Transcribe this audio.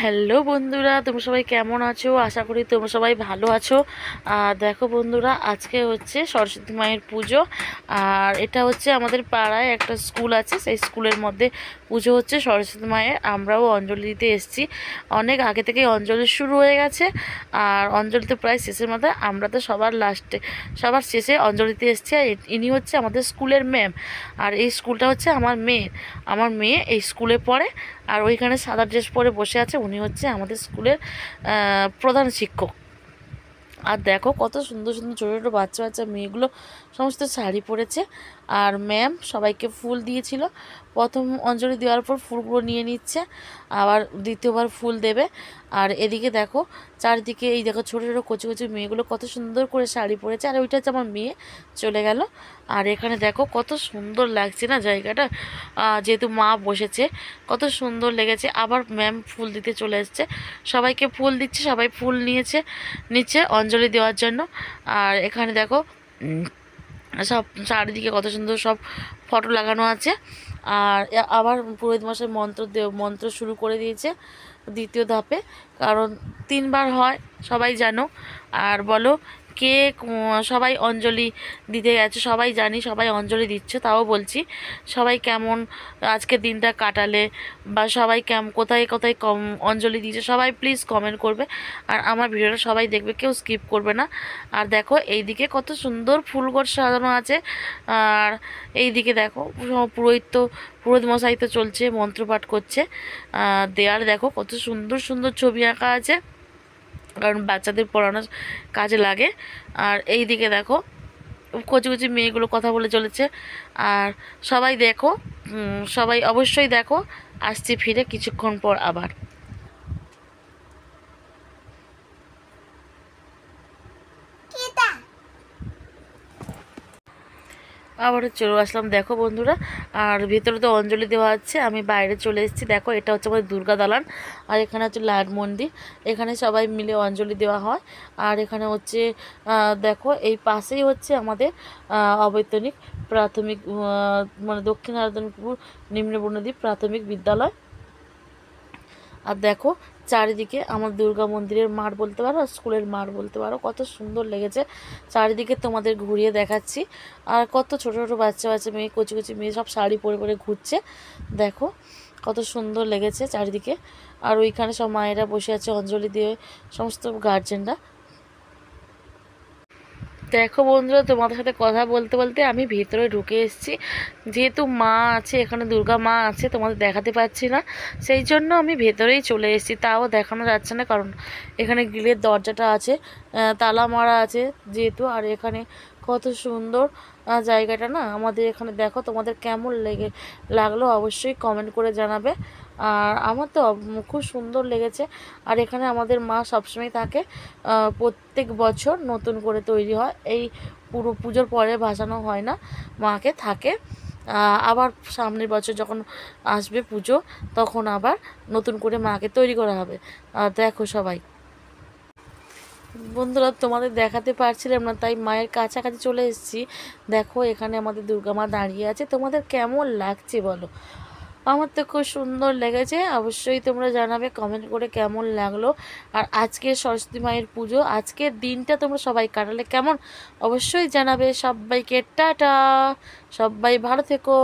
Hello বন্ধুরা, তোমরা সবাই কেমন আছো? আশা করি তোমরা সবাই ভালো আছো। আর দেখো বন্ধুরা, আজকে হচ্ছে সরস্বতী মায়ের পুজো। আর এটা হচ্ছে আমাদের পাড়ায় একটা স্কুল আছে, সেই স্কুলের মধ্যে পুজো হচ্ছে সরস্বতী মায়ের। আমরাও অঞ্জলি দিতে এসেছি। অনেক আগে থেকেই অঞ্জলি শুরু হয়ে গেছে, আর অঞ্জলি তো প্রায় শেষের মধ্যে। আমরা তো সবার লাস্টে, সবার শেষে অঞ্জলি দিতে এসেছি। আর ইনি হচ্ছে আমাদের স্কুলের ম্যাম। আর এই স্কুলটা হচ্ছে আমার মেয়ে এই স্কুলে পড়ে। আর ওইখানে সাদা ড্রেস পরে বসে আছে, উনি হচ্ছে আমাদের স্কুলের প্রধান শিক্ষক। আর দেখো কত সুন্দর সুন্দর ছোটো ছোটো বাচ্চা বাচ্চা মেয়েগুলো সমস্ত শাড়ি পরেছে। আর ম্যাম সবাইকে ফুল দিয়েছিল। প্রথম অঞ্জলি দেওয়ার পর ফুলগুলো নিয়ে নিচ্ছে, আবার দ্বিতীয়বার ফুল দেবে। আর এদিকে দেখো চারিদিকে, এই দেখো ছোটো ছোটো কচি কচি মেয়েগুলো কত সুন্দর করে শাড়ি পরেছে। আর ওইটা হচ্ছে আমার মেয়ে, চলে গেল। আর এখানে দেখো কত সুন্দর লাগছে না জায়গাটা, যেহেতু মা বসেছে কত সুন্দর লেগেছে। আবার ম্যাম ফুল দিতে চলে এসছে, সবাইকে ফুল দিচ্ছে, সবাই ফুল নিচে অঞ্জলি দেওয়ার জন্য। আর এখানে দেখো সব চারিদিকে কত সুন্দর সব ফটো লাগানো আছে। আর আবার পুরোহিত মশাই মন্ত্র শুরু করে দিয়েছে দ্বিতীয় ধাপে, কারণ 3বার হয় সবাই জানো। আর বলো কে সবাই অঞ্জলি দিতে গেছে, সবাই জানি সবাই অঞ্জলি দিচ্ছে, তাও বলছি সবাই কেমন আজকের দিনটা কাটালে, বা সবাই কোথায় কোথায় অঞ্জলি দিয়েছে, সবাই প্লিজ কমেন্ট করবে। আর আমার ভিডিওটা সবাই দেখবে, কেউ স্কিপ করবে না। আর দেখো এইদিকে কত সুন্দর ফুল গাছ সাজানো আছে। আর এইদিকে দেখো পুরোহিত মশাই তো চলছে, মন্ত্রপাঠ করছে। দেয়ালে দেখো কত সুন্দর সুন্দর ছবি আঁকা আছে, কারণ বাচ্চাদের পড়ানোর কাজে লাগে। আর এই দিকে দেখো কচি কচি মেয়েগুলো কথা বলে চলেছে। আর সবাই দেখো, সবাই অবশ্যই দেখো। আসছি ফিরে কিছুক্ষণ পর আবার। আবারও চলে আসলাম দেখো বন্ধুরা। আর ভিতরে তো অঞ্জলি দেওয়া হচ্ছে, আমি বাইরে চলে এসেছি। দেখো এটা হচ্ছে আমাদের দুর্গা দালান, আর এখানে হচ্ছে লাট মন্দির, এখানে সবাই মিলে অঞ্জলি দেওয়া হয়। আর এখানে হচ্ছে দেখো এই পাশেই হচ্ছে আমাদের অবৈতনিক প্রাথমিক মানে দক্ষিণ আরাধনপুর নিম্ন বর্ণদ্বীপ প্রাথমিক বিদ্যালয়। আর দেখো চারিদিকে আমার দুর্গা মন্দিরের মাঠ বলতে পারো, আর স্কুলের মাঠ বলতে পারো, কত সুন্দর লেগেছে। চারিদিকে তোমাদের ঘুরিয়ে দেখাচ্ছি। আর কত ছোটো ছোটো বাচ্চা বাচ্চা মেয়ে, কচি কচি মেয়ে সব শাড়ি পরে পরে ঘুরছে। দেখো কত সুন্দর লেগেছে চারিদিকে। আর ওইখানে সব মায়েরা বসে আছে অঞ্জলি দিয়ে, সমস্ত গার্জেনরা। দেখো বন্ধুরা, তোমাদের সাথে কথা বলতে বলতে আমি ভেতরে ঢুকে এসেছি। যেহেতু মা আছে এখানে, দুর্গা মা আছে, তোমাদের দেখাতে পাচ্ছি না, সেই জন্য আমি ভেতরেই চলে এসেছি। তাও দেখানো যাচ্ছে না, কারণ এখানে গ্রিলের দরজাটা আছে, তালা মারা আছে যেহেতু। আর এখানে কত সুন্দর জায়গাটা না আমাদের এখানে। দেখো তোমাদের কেমন লাগলো অবশ্যই কমেন্ট করে জানাবে। আর আমার তো খুব সুন্দর লেগেছে। আর এখানে আমাদের মা সবসময় থাকে, প্রত্যেক বছর নতুন করে তৈরি হয়, এই পুরো পুজোর পরে ভাসানো হয় না, মাকে থাকে। আবার সামনের বছর যখন আসবে পুজো, তখন আবার নতুন করে মাকে তৈরি করা হবে। দেখো সবাই বন্ধুরা, তোমাদের দেখাতে পারছিলাম না, তাই মায়ের কাছাকাছি চলে এসেছি। দেখো এখানে আমাদের দুর্গা মা দাঁড়িয়ে আছে, তোমাদের কেমন লাগছে বলো? আমার তো খুব সুন্দর লেগেছে, অবশ্যই তোমরা জানাবে কমেন্ট করে কেমন লাগলো। আর আজকে সরস্বতী মায়ের পুজো, আজকের দিনটা তোমরা সবাই কাটালে কেমন, অবশ্যই জানাবে। সবাইকে টাটা, সবাই ভালো থেকো।